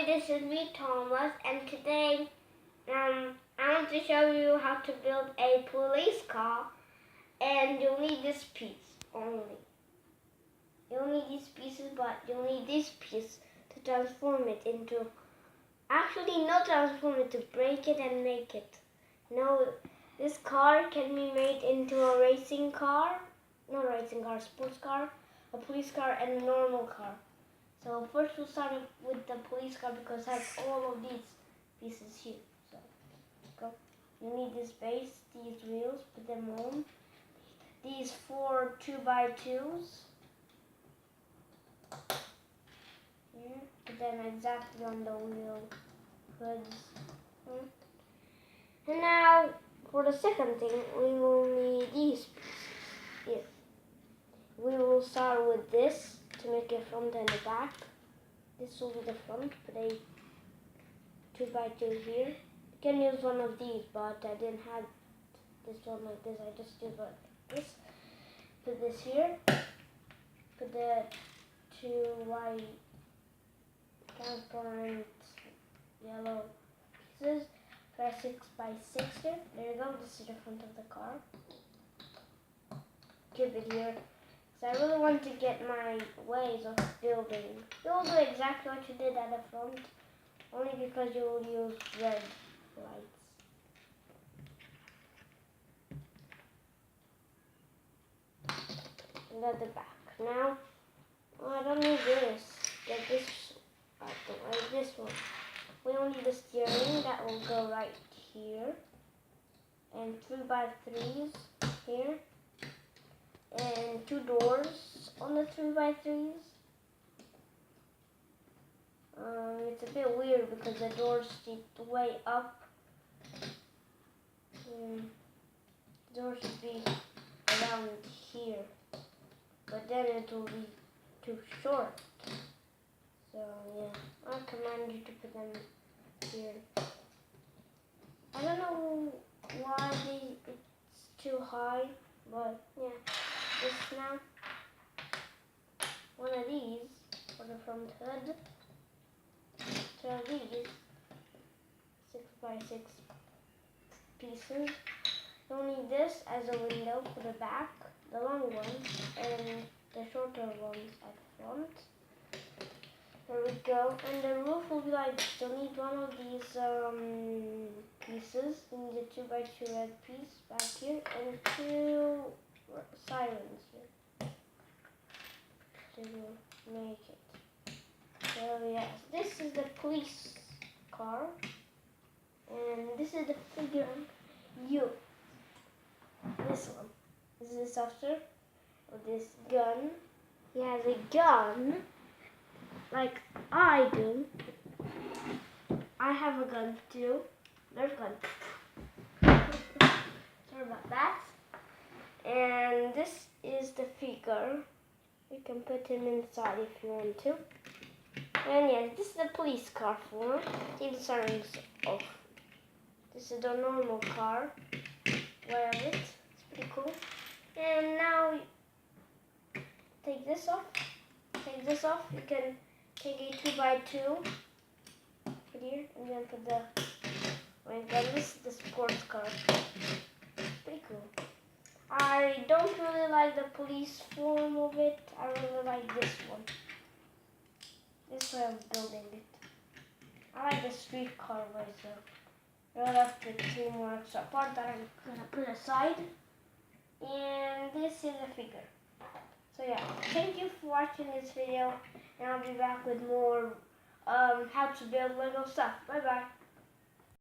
everybody, this is me, Thomas, and today I want to show you how to build a police car, and you'll need this piece only. You'll need these pieces, but you'll need this piece to transform it into, actually not transform it, to break it and make it. No, this car can be made into a racing car, not a racing car, sports car, a police car, and a normal car. So first we'll start with the police car because it has all of these pieces here. So go. You need this base, these wheels, put them on. These 4 2x2s. Here, put them exactly on the wheel hoods. And now for the second thing, we will need these pieces here. We will start with this to make a front and a back. This will be the front, put a 2x2 here. You can use one of these, but I didn't have this one like this, I just used like this. Put this here, put the 2 white transparent yellow pieces, press 6x6 here. There you go, this is the front of the car. Keep it here. I really want to get my ways of building. You'll do exactly what you did at the front, only because you will use red lights. And at the back. Now, I don't need this. Get this out the way. This one. We only need the steering that will go right here, and 3x3s here. And 2 doors on the 3x3s. It's a bit weird because the doors stick way up. The doors should be around here, but then it will be too short. So yeah, I command you to put them here. I don't know why it's too high, but yeah. This now, one of these for the front hood, 2 of these 6x6 pieces. You'll need this as a window for the back, the long ones, and the shorter ones at the front. There we go, and the roof will be like this. You'll need one of these pieces. You need a 2x2 red piece back here, and 2 sirens here to make it. So yes, this is the police car, and this is the figure you. This one. This is this officer with this gun. He has a gun like I do. I have a gun too. There's a gun. Sorry about that. And this is the figure. You can put him inside if you want to. And yes, this is the police car form. Take the sirens off. This is the normal car. Way of it. It's pretty cool. And now take this off. Take this off. You can take a 2x2. Put here, and then put the. This is the sports car. Pretty cool. I don't really like the police form of it. I really like this one. This way of building it. I like the street car way, so I left the 3 more extra parts that I'm gonna put aside. And this is the figure. So yeah, thank you for watching this video, and I'll be back with more how to build Lego stuff. Bye bye.